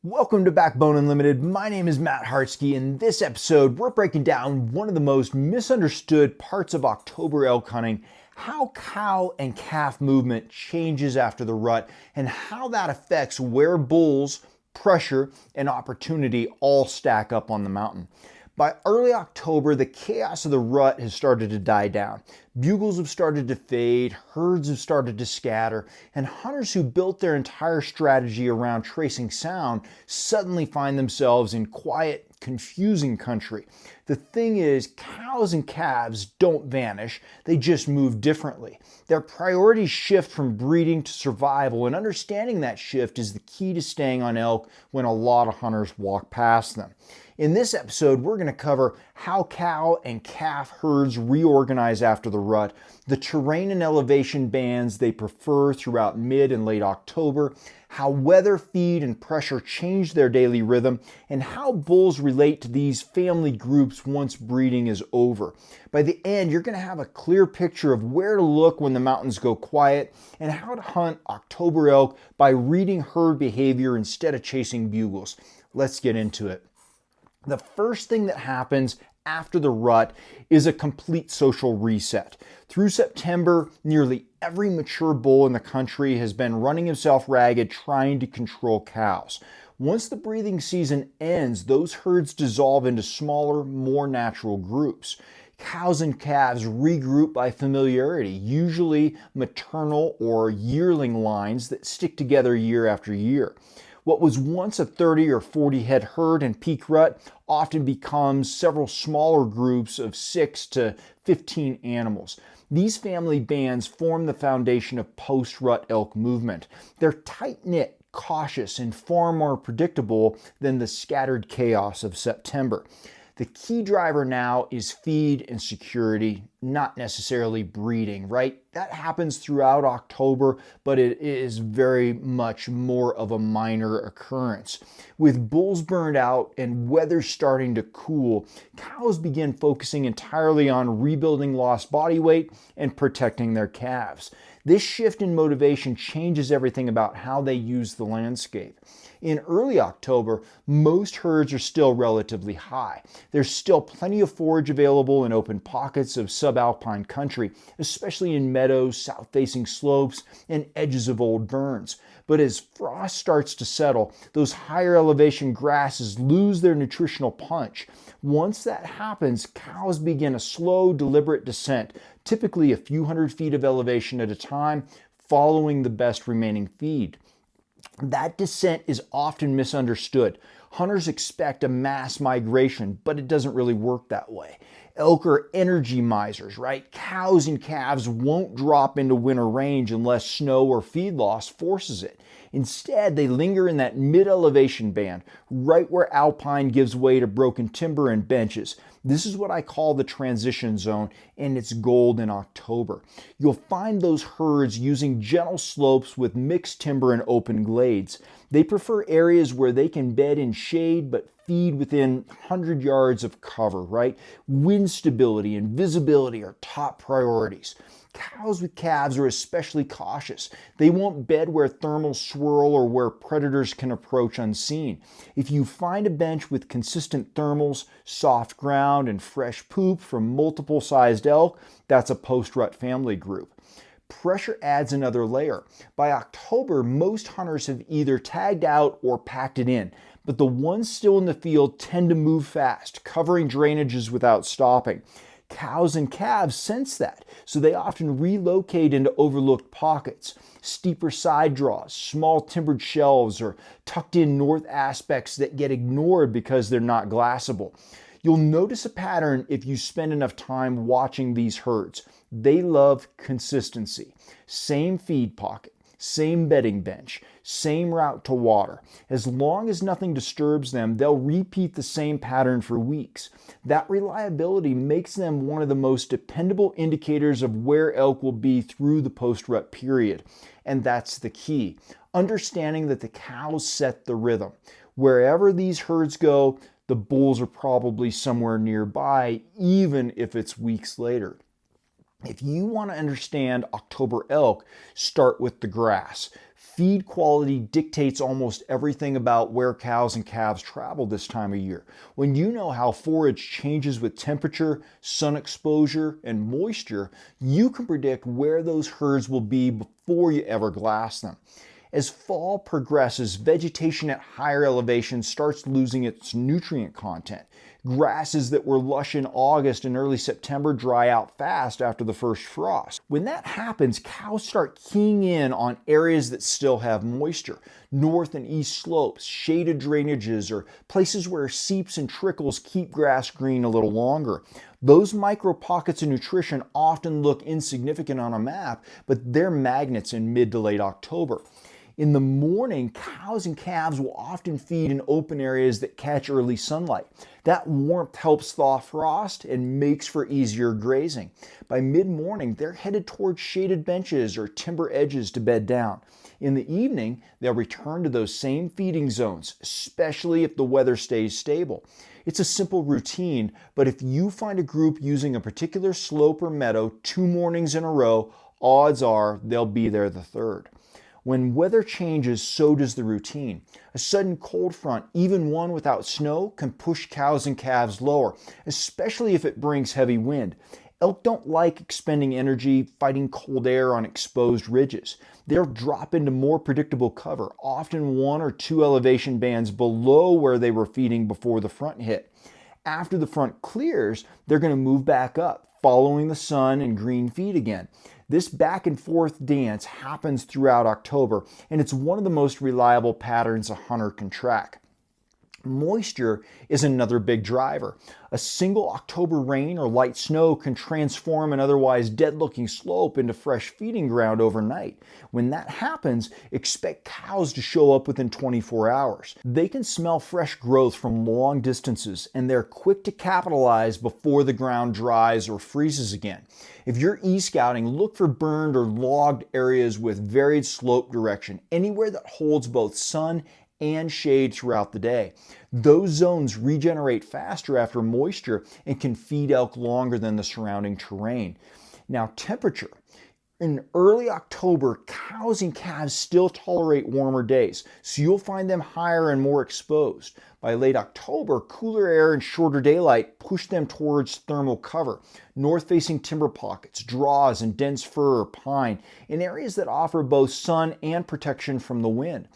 Welcome to Backbone Unlimited. My name is Matt Hartsky. In this episode, we're breaking down one of the most misunderstood parts of October elk hunting, how cow and calf movement changes after the rut, and how that affects where bulls, pressure, and opportunity all stack up on the mountain. By early October, the chaos of the rut has started to die down. Bugles have started to fade, herds have started to scatter, and hunters who built their entire strategy around tracing sound suddenly find themselves in quiet, confusing country. The thing is, cows and calves don't vanish, they just move differently. Their priorities shift from breeding to survival, and understanding that shift is the key to staying on elk when a lot of hunters walk past them. In this episode, we're going to cover how cow and calf herds reorganize after the rut, the terrain and elevation bands they prefer throughout mid and late October, how weather, feed, and pressure change their daily rhythm, and how bulls relate to these family groups once breeding is over. By the end, you're going to have a clear picture of where to look when the mountains go quiet and how to hunt October elk by reading herd behavior instead of chasing bugles. Let's get into it. The first thing that happens after the rut is a complete social reset. Through September, nearly every mature bull in the country has been running himself ragged trying to control cows. Once the breeding season ends, those herds dissolve into smaller, more natural groups. Cows and calves regroup by familiarity, usually maternal or yearling lines that stick together year after year. What was once a 30 or 40 head herd in peak rut often becomes several smaller groups of 6 to 15 animals. These family bands form the foundation of post-rut elk movement. They're tight-knit, cautious, and far more predictable than the scattered chaos of September. The key driver now is feed and security, not necessarily breeding, right? That happens throughout October, but it is very much more of a minor occurrence. With bulls burned out and weather starting to cool, cows begin focusing entirely on rebuilding lost body weight and protecting their calves. This shift in motivation changes everything about how they use the landscape. In early October, most herds are still relatively high. There's still plenty of forage available in open pockets of subalpine country, especially in meadows, south-facing slopes, and edges of old burns. But as frost starts to settle, those higher elevation grasses lose their nutritional punch. Once that happens, cows begin a slow, deliberate descent, typically a few hundred feet of elevation at a time, following the best remaining feed. That descent is often misunderstood. Hunters expect a mass migration, but it doesn't really work that way. Elk are energy misers, right? Cows and calves won't drop into winter range unless snow or feed loss forces it. Instead, they linger in that mid-elevation band, right where alpine gives way to broken timber and benches. This is what I call the transition zone, and it's gold in October. You'll find those herds using gentle slopes with mixed timber and open glades. They prefer areas where they can bed in shade but feed within 100 yards of cover, right? Wind stability and visibility are top priorities. Cows with calves are especially cautious. They won't bed where thermals swirl or where predators can approach unseen. If you find a bench with consistent thermals, soft ground, and fresh poop from multiple sized elk, that's a post-rut family group. Pressure adds another layer. By October, most hunters have either tagged out or packed it in, but the ones still in the field tend to move fast, covering drainages without stopping. Cows and calves sense that, so they often relocate into overlooked pockets. Steeper side draws, small timbered shelves, or tucked in north aspects that get ignored because they're not glassable. You'll notice a pattern if you spend enough time watching these herds. They love consistency. Same feed pocket, same bedding bench, same route to water. As long as nothing disturbs them, they'll repeat the same pattern for weeks. That reliability makes them one of the most dependable indicators of where elk will be through the post-rut period. And that's the key. Understanding that the cows set the rhythm. Wherever these herds go, the bulls are probably somewhere nearby, even if it's weeks later. If you want to understand October elk, start with the grass. Feed quality dictates almost everything about where cows and calves travel this time of year. When you know how forage changes with temperature, sun exposure, and moisture, you can predict where those herds will be before you ever glass them. As fall progresses, vegetation at higher elevations starts losing its nutrient content. Grasses that were lush in August and early September dry out fast after the first frost. When that happens, cows start keying in on areas that still have moisture. North and east slopes, shaded drainages, or places where seeps and trickles keep grass green a little longer. Those micro pockets of nutrition often look insignificant on a map, but they're magnets in mid to late October. In the morning, cows and calves will often feed in open areas that catch early sunlight. That warmth helps thaw frost and makes for easier grazing. By mid-morning, they're headed towards shaded benches or timber edges to bed down. In the evening, they'll return to those same feeding zones, especially if the weather stays stable. It's a simple routine, but if you find a group using a particular slope or meadow 2 mornings in a row, odds are they'll be there the third. When weather changes, so does the routine. A sudden cold front, even one without snow, can push cows and calves lower, especially if it brings heavy wind. Elk don't like expending energy fighting cold air on exposed ridges. They'll drop into more predictable cover, often 1 or 2 elevation bands below where they were feeding before the front hit. After the front clears, they're going to move back up, following the sun and green feed again. This back and forth dance happens throughout October, and it's one of the most reliable patterns a hunter can track. Moisture is another big driver. A single October rain or light snow can transform an otherwise dead-looking slope into fresh feeding ground overnight. When that happens, expect cows to show up within 24 hours. They can smell fresh growth from long distances, and they're quick to capitalize before the ground dries or freezes again. If you're e-scouting, look for burned or logged areas with varied slope direction, anywhere that holds both sun and shade throughout the day. Those zones regenerate faster after moisture and can feed elk longer than the surrounding terrain. Now, temperature. In early October, cows and calves still tolerate warmer days, so you'll find them higher and more exposed. By late October, cooler air and shorter daylight push them towards thermal cover, north-facing timber pockets, draws, and dense fir or pine, in areas that offer both sun and protection from the wind.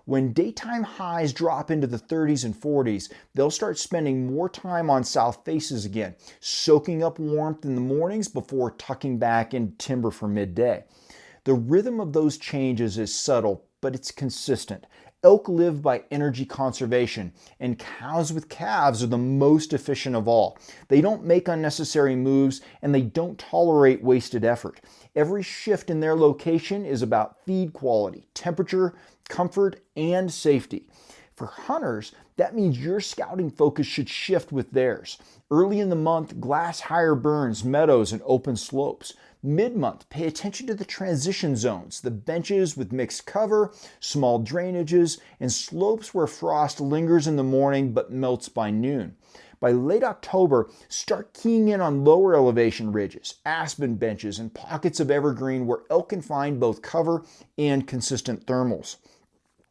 When daytime highs drop into the 30s and 40s, they'll start spending more time on south faces again, soaking up warmth in the mornings before tucking back into timber for midday. The rhythm of those changes is subtle, but it's consistent. Elk live by energy conservation, and cows with calves are the most efficient of all. They don't make unnecessary moves, and they don't tolerate wasted effort. Every shift in their location is about feed quality, temperature, comfort, and safety. For hunters, that means your scouting focus should shift with theirs. Early in the month, glass higher burns, meadows, and open slopes. Mid-month, pay attention to the transition zones, the benches with mixed cover, small drainages, and slopes where frost lingers in the morning but melts by noon. By late October, start keying in on lower elevation ridges, aspen benches, and pockets of evergreen where elk can find both cover and consistent thermals.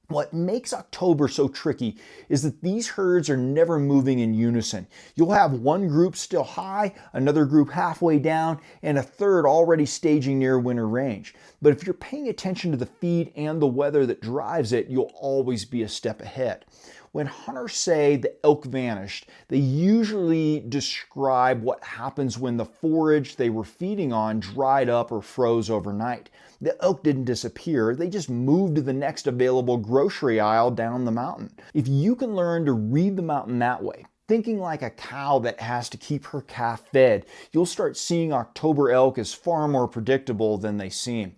What makes October so tricky is that these herds are never moving in unison. You'll have one group still high, another group halfway down, and a third already staging near winter range. But if you're paying attention to the feed and the weather that drives it, you'll always be a step ahead. When hunters say the elk vanished, they usually describe what happens when the forage they were feeding on dried up or froze overnight. The elk didn't disappear, they just moved to the next available grocery aisle down the mountain. If you can learn to read the mountain that way, thinking like a cow that has to keep her calf fed, you'll start seeing October elk as far more predictable than they seem.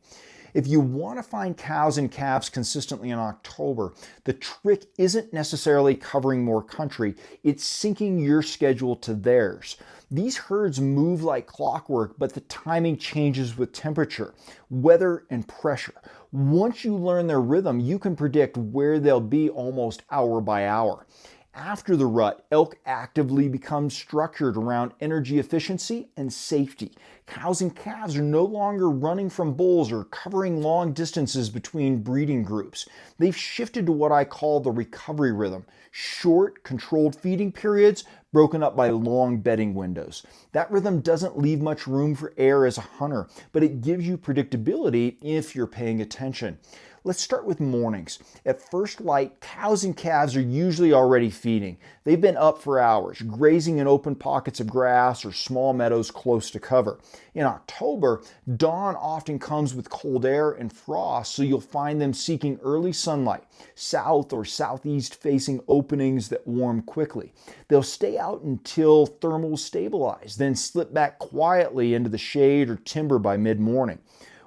If you want to find cows and calves consistently in October, the trick isn't necessarily covering more country, it's syncing your schedule to theirs. These herds move like clockwork, but the timing changes with temperature, weather, and pressure. Once you learn their rhythm, you can predict where they'll be almost hour by hour. After the rut, elk actively become structured around energy efficiency and safety. Cows and calves are no longer running from bulls or covering long distances between breeding groups. They've shifted to what I call the recovery rhythm: short, controlled feeding periods broken up by long bedding windows. That rhythm doesn't leave much room for error as a hunter, but it gives you predictability if you're paying attention. Let's start with mornings. At first light, cows and calves are usually already feeding. They've been up for hours, grazing in open pockets of grass or small meadows close to cover. In October, dawn often comes with cold air and frost, so you'll find them seeking early sunlight, south or southeast facing openings that warm quickly. They'll stay out until thermals stabilize, then slip back quietly into the shade or timber by mid-morning.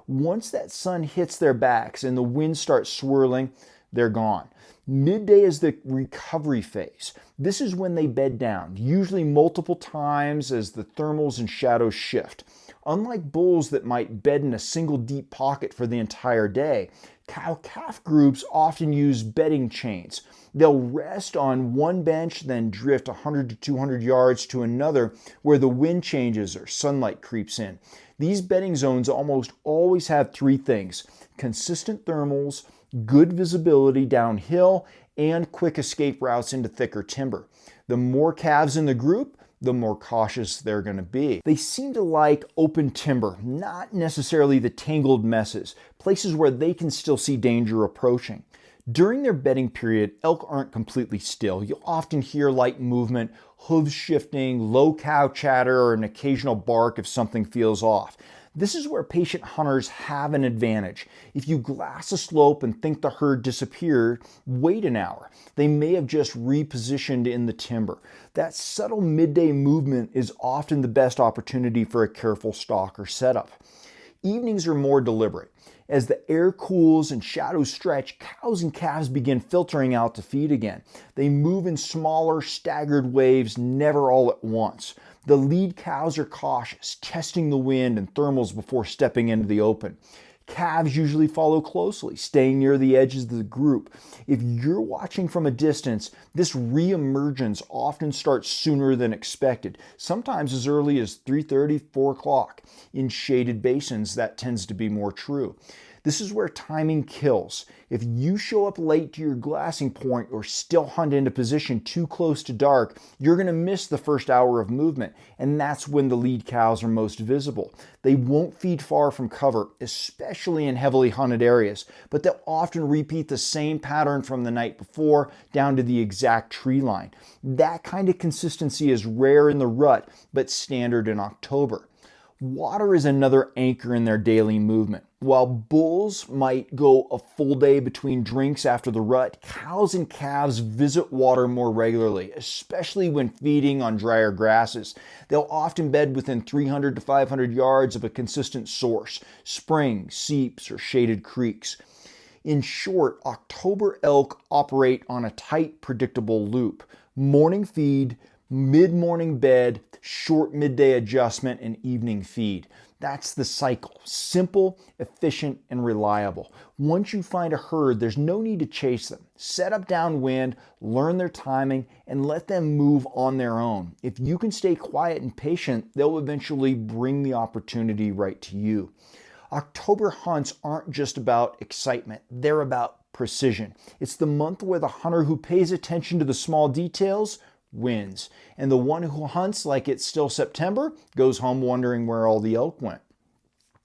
Once that sun hits their backs and the wind starts swirling, they're gone. Midday is the recovery phase. This is when they bed down, usually multiple times as the thermals and shadows shift. Unlike bulls that might bed in a single deep pocket for the entire day, cow-calf groups often use bedding chains. They'll rest on one bench, then drift 100 to 200 yards to another where the wind changes or sunlight creeps in. These bedding zones almost always have three things: consistent thermals, good visibility downhill, and quick escape routes into thicker timber. The more calves in the group, the more cautious they're going to be. They seem to like open timber, not necessarily the tangled messes, places where they can still see danger approaching. During their bedding period, elk aren't completely still. You'll often hear light movement, hooves shifting, low cow chatter, or an occasional bark if something feels off. This is where patient hunters have an advantage. If you glass a slope and think the herd disappeared, wait an hour. They may have just repositioned in the timber. That subtle midday movement is often the best opportunity for a careful stalk or setup. Evenings are more deliberate. As the air cools and shadows stretch, cows and calves begin filtering out to feed again. They move in smaller, staggered waves, never all at once. The lead cows are cautious, testing the wind and thermals before stepping into the open. Calves usually follow closely, staying near the edges of the group. If you're watching from a distance, this reemergence often starts sooner than expected, sometimes as early as 3:30, 4 o'clock. In shaded basins, that tends to be more true. This is where timing kills. If you show up late to your glassing point or still hunt into position too close to dark, you're going to miss the first hour of movement, and that's when the lead cows are most visible. They won't feed far from cover, especially in heavily hunted areas, but they'll often repeat the same pattern from the night before down to the exact tree line. That kind of consistency is rare in the rut, but standard in October. Water is another anchor in their daily movement. While bulls might go a full day between drinks after the rut, cows and calves visit water more regularly, especially when feeding on drier grasses. They'll often bed within 300 to 500 yards of a consistent source: springs, seeps, or shaded creeks. In short, October elk operate on a tight, predictable loop: morning feed, mid-morning bed, short midday adjustment, and evening feed. That's the cycle. Simple, efficient, and reliable. Once you find a herd, there's no need to chase them. Set up downwind, learn their timing, and let them move on their own. If you can stay quiet and patient, they'll eventually bring the opportunity right to you. October hunts aren't just about excitement. They're about precision. It's the month where the hunter who pays attention to the small details wins, and the one who hunts like it's still September goes home wondering where all the elk went.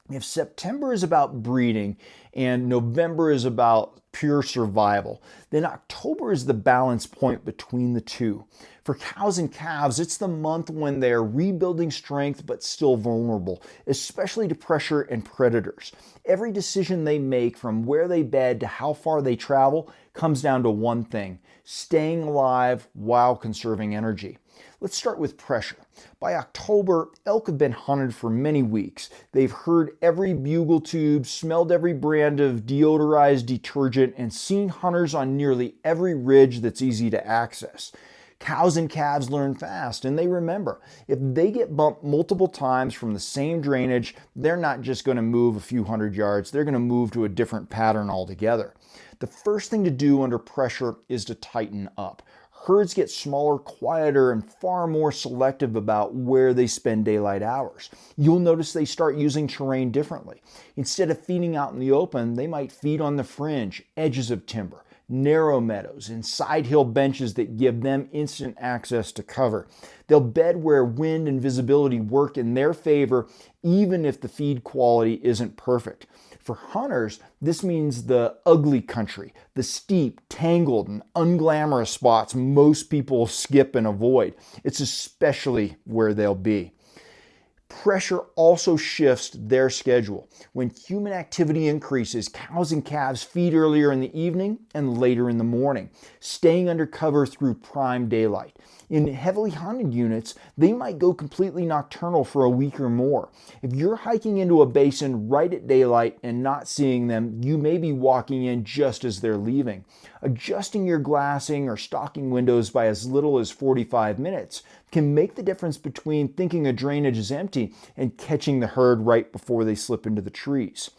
If September is about breeding and November is about pure survival, then October is the balance point between the two. For cows and calves, it's the month when they're rebuilding strength but still vulnerable, especially to pressure and predators. Every decision they make, from where they bed to how far they travel, comes down to one thing: staying alive while conserving energy. Let's start with pressure. By October, elk have been hunted for many weeks. They've heard every bugle tube, smelled every brand of deodorized detergent, and seen hunters on nearly every ridge that's easy to access. Cows and calves learn fast and they remember. If they get bumped multiple times from the same drainage, they're not just going to move a few hundred yards, they're going to move to a different pattern altogether. The first thing to do under pressure is to tighten up. Herds get smaller, quieter, and far more selective about where they spend daylight hours. You'll notice they start using terrain differently. Instead of feeding out in the open, they might feed on the fringe, edges of timber, narrow meadows, and side hill benches that give them instant access to cover. They'll bed where wind and visibility work in their favor, even if the feed quality isn't perfect. For hunters, this means the ugly country, the steep, tangled, and unglamorous spots most people skip and avoid. It's especially where they'll be. Pressure also shifts their schedule. When human activity increases, cows and calves feed earlier in the evening and later in the morning, staying under cover through prime daylight. In heavily hunted units, they might go completely nocturnal for a week or more. If you're hiking into a basin right at daylight and not seeing them, you may be walking in just as they're leaving. Adjusting your glassing or stocking windows by as little as 45 minutes can make the difference between thinking a drainage is empty and catching the herd right before they slip into the trees.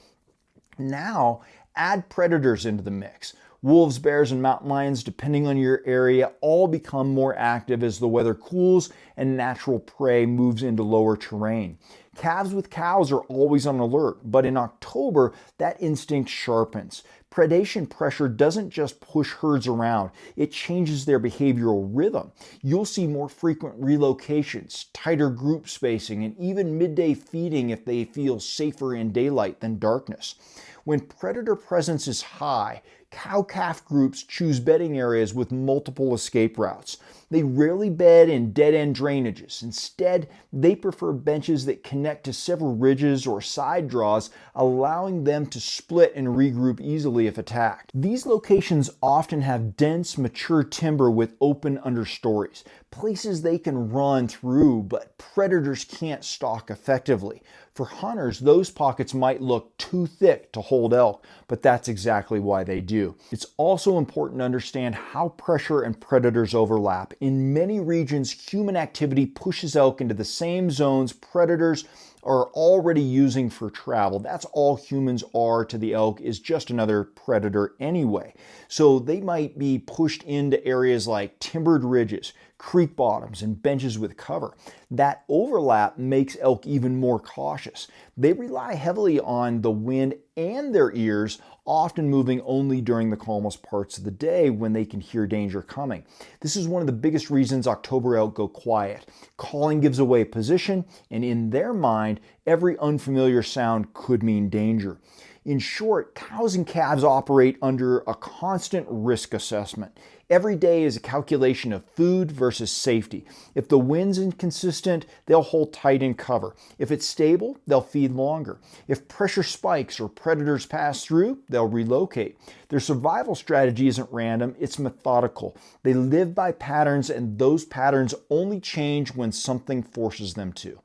Now, add predators into the mix. Wolves, bears, and mountain lions, depending on your area, all become more active as the weather cools and natural prey moves into lower terrain. Calves with cows are always on alert, but in October, that instinct sharpens. Predation pressure doesn't just push herds around, it changes their behavioral rhythm. You'll see more frequent relocations, tighter group spacing, and even midday feeding if they feel safer in daylight than darkness. When predator presence is high, cow-calf groups choose bedding areas with multiple escape routes. They rarely bed in dead-end drainages. Instead, they prefer benches that connect to several ridges or side draws, allowing them to split and regroup easily if attacked. These locations often have dense, mature timber with open understories, places they can run through, but predators can't stalk effectively. For hunters, those pockets might look too thick to hold elk, but that's exactly why they do. It's also important to understand how pressure and predators overlap. In many regions, human activity pushes elk into the same zones predators are already using for travel. That's all humans are to the elk, is just another predator anyway. So they might be pushed into areas like timbered ridges, creek bottoms, and benches with cover. That overlap makes elk even more cautious. They rely heavily on the wind and their ears, often moving only during the calmest parts of the day when they can hear danger coming. This is one of the biggest reasons October elk go quiet. Calling gives away position, and in their mind, every unfamiliar sound could mean danger. In short, cows and calves operate under a constant risk assessment. Every day is a calculation of food versus safety. If the wind's inconsistent, they'll hold tight in cover. If it's stable, they'll feed longer. If pressure spikes or predators pass through, they'll relocate. Their survival strategy isn't random, it's methodical. They live by patterns, and those patterns only change when something forces them to.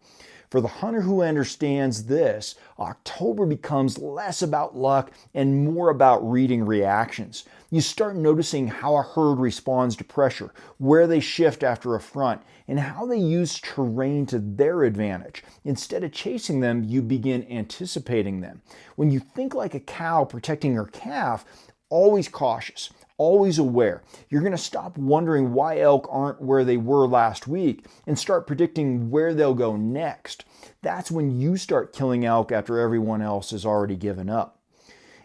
For the hunter who understands this, October becomes less about luck and more about reading reactions. You start noticing how a herd responds to pressure, where they shift after a front, and how they use terrain to their advantage. Instead of chasing them, you begin anticipating them. When you think like a cow protecting her calf, always cautious, always aware, you're going to stop wondering why elk aren't where they were last week and start predicting where they'll go next. That's when you start killing elk after everyone else has already given up.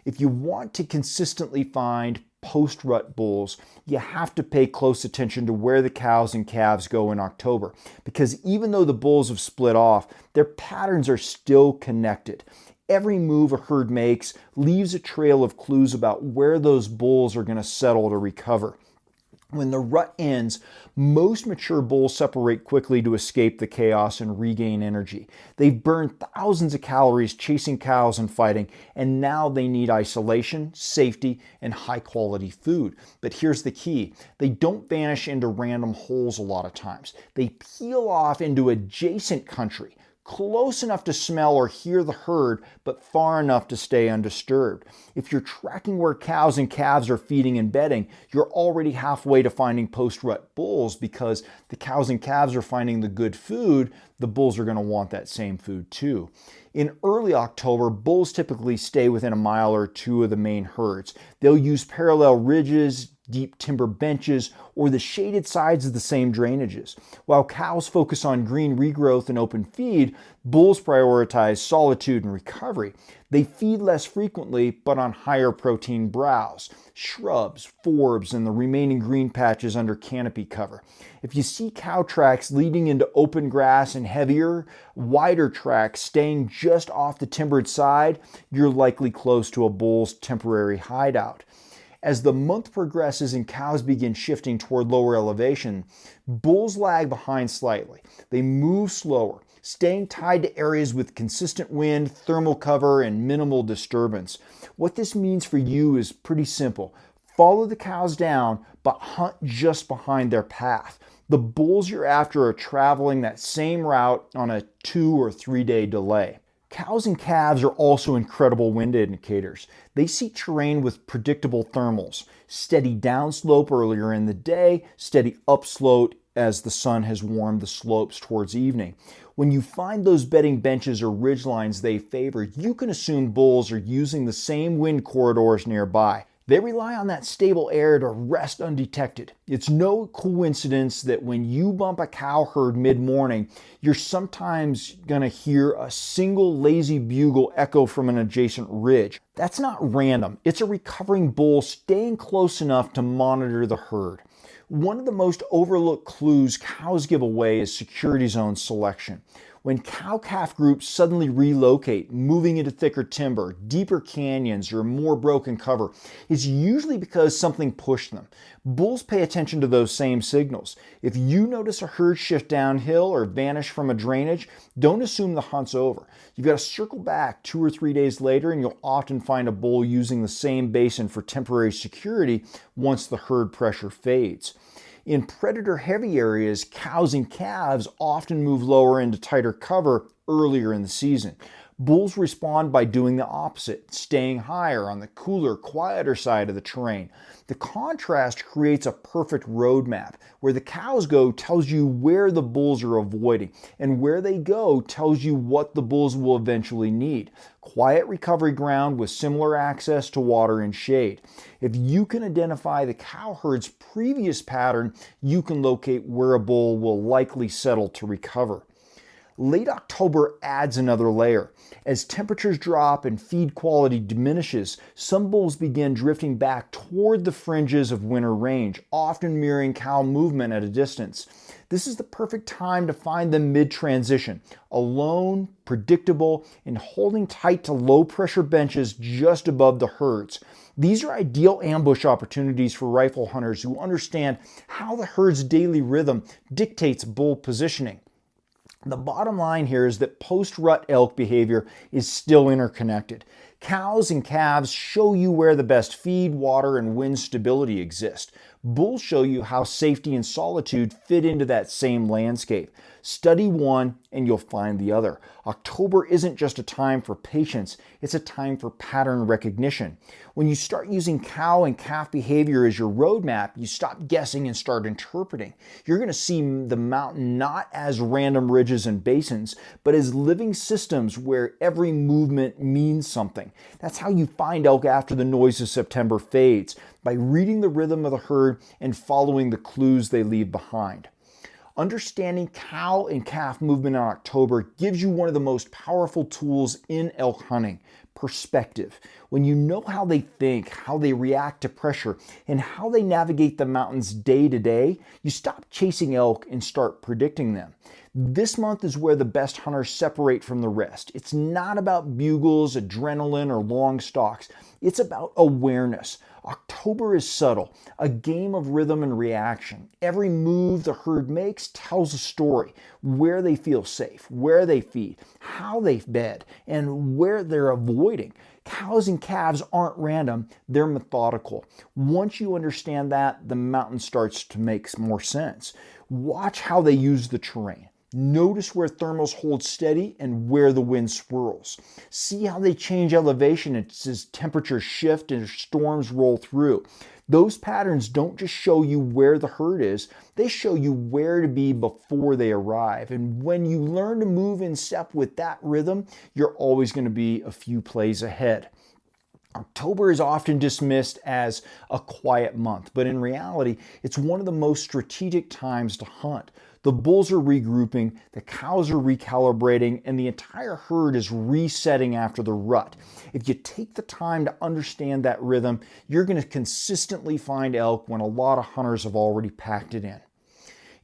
If you want to consistently find post-rut bulls, you have to pay close attention to where the cows and calves go in October, because even though the bulls have split off, their patterns are still connected. Every move a herd makes leaves a trail of clues about where those bulls are going to settle to recover. When the rut ends, most mature bulls separate quickly to escape the chaos and regain energy. They've burned thousands of calories chasing cows and fighting, and now they need isolation, safety, and high-quality food. But here's the key. They don't vanish into random holes a lot of times. They peel off into adjacent country, close enough to smell or hear the herd, but far enough to stay undisturbed. If you're tracking where cows and calves are feeding and bedding, you're already halfway to finding post-rut bulls, because the cows and calves are finding the good food, the bulls are going to want that same food too. In early October, bulls typically stay within a mile or two of the main herds. They'll use parallel ridges, deep timber benches, or the shaded sides of the same drainages. While cows focus on green regrowth and open feed, bulls prioritize solitude and recovery. They feed less frequently, but on higher protein browse, shrubs, forbs, and the remaining green patches under canopy cover. If you see cow tracks leading into open grass and heavier, wider tracks staying just off the timbered side, you're likely close to a bull's temporary hideout. As the month progresses and cows begin shifting toward lower elevation, bulls lag behind slightly. They move slower, staying tied to areas with consistent wind, thermal cover, and minimal disturbance. What this means for you is pretty simple. Follow the cows down, but hunt just behind their path. The bulls you're after are traveling that same route on a 2 or 3 day delay. Cows and calves are also incredible wind indicators. They seek terrain with predictable thermals, steady downslope earlier in the day, steady upslope as the sun has warmed the slopes towards evening. When you find those bedding benches or ridgelines they favor, you can assume bulls are using the same wind corridors nearby. They rely on that stable air to rest undetected. It's no coincidence that when you bump a cow herd mid-morning, you're sometimes gonna hear a single lazy bugle echo from an adjacent ridge. That's not random. It's a recovering bull staying close enough to monitor the herd. One of the most overlooked clues cows give away is security zone selection. When cow-calf groups suddenly relocate, moving into thicker timber, deeper canyons, or more broken cover, it's usually because something pushed them. Bulls pay attention to those same signals. If you notice a herd shift downhill or vanish from a drainage, don't assume the hunt's over. You've got to circle back 2 or 3 days later, and you'll often find a bull using the same basin for temporary security once the herd pressure fades. In predator-heavy areas, cows and calves often move lower into tighter cover earlier in the season. Bulls respond by doing the opposite, staying higher on the cooler, quieter side of the terrain. The contrast creates a perfect roadmap. Where the cows go tells you where the bulls are avoiding, and where they go tells you what the bulls will eventually need. Quiet recovery ground with similar access to water and shade. If you can identify the cow herd's previous pattern, you can locate where a bull will likely settle to recover. Late October adds another layer. As temperatures drop and feed quality diminishes, some bulls begin drifting back toward the fringes of winter range, often mirroring cow movement at a distance. This is the perfect time to find them mid-transition, alone, predictable, and holding tight to low-pressure benches just above the herds. These are ideal ambush opportunities for rifle hunters who understand how the herd's daily rhythm dictates bull positioning. The bottom line here is that post-rut elk behavior is still interconnected. Cows and calves show you where the best feed, water, and wind stability exist. Bulls show you how safety and solitude fit into that same landscape. Study one and you'll find the other. October isn't just a time for patience, it's a time for pattern recognition. When you start using cow and calf behavior as your roadmap, you stop guessing and start interpreting. You're going to see the mountain not as random ridges and basins, but as living systems where every movement means something. That's how you find elk after the noise of September fades, by reading the rhythm of the herd and following the clues they leave behind. Understanding cow and calf movement in October gives you one of the most powerful tools in elk hunting: perspective. When you know how they think, how they react to pressure, and how they navigate the mountains day to day, you stop chasing elk and start predicting them. This month is where the best hunters separate from the rest. It's not about bugles, adrenaline, or long stalks. It's about awareness. October is subtle, a game of rhythm and reaction. Every move the herd makes tells a story: where they feel safe, where they feed, how they bed, and where they're avoiding. Cows and calves aren't random, they're methodical. Once you understand that, the mountain starts to make more sense. Watch how they use the terrain. Notice where thermals hold steady and where the wind swirls. See how they change elevation as temperatures shift and storms roll through. Those patterns don't just show you where the herd is, they show you where to be before they arrive. And when you learn to move in step with that rhythm, you're always going to be a few plays ahead. October is often dismissed as a quiet month, but in reality, it's one of the most strategic times to hunt. The bulls are regrouping, the cows are recalibrating, and the entire herd is resetting after the rut. If you take the time to understand that rhythm, you're going to consistently find elk when a lot of hunters have already packed it in.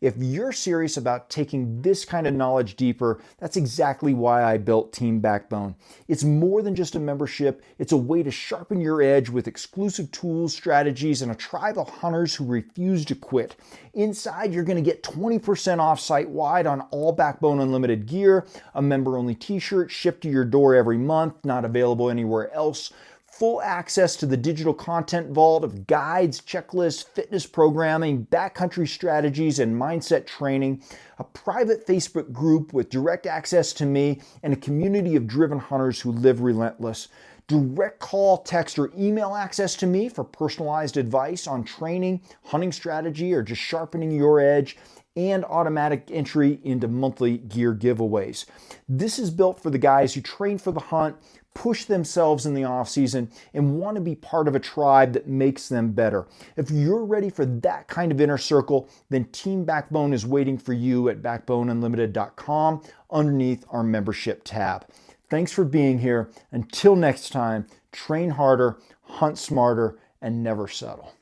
If you're serious about taking this kind of knowledge deeper, that's exactly why I built Team Backbone. It's more than just a membership, it's a way to sharpen your edge with exclusive tools, strategies, and a tribe of hunters who refuse to quit. Inside, you're going to get 20% off site-wide on all Backbone Unlimited gear, a member-only t-shirt shipped to your door every month, not available anywhere else, full access to the digital content vault of guides, checklists, fitness programming, backcountry strategies, and mindset training, a private Facebook group with direct access to me, and a community of driven hunters who live relentless. Direct call, text, or email access to me for personalized advice on training, hunting strategy, or just sharpening your edge, and automatic entry into monthly gear giveaways. This is built for the guys who train for the hunt, push themselves in the off season, and want to be part of a tribe that makes them better. If you're ready for that kind of inner circle, then Team Backbone is waiting for you at backboneunlimited.com underneath our membership tab. Thanks for being here. Until next time, train harder, hunt smarter, and never settle.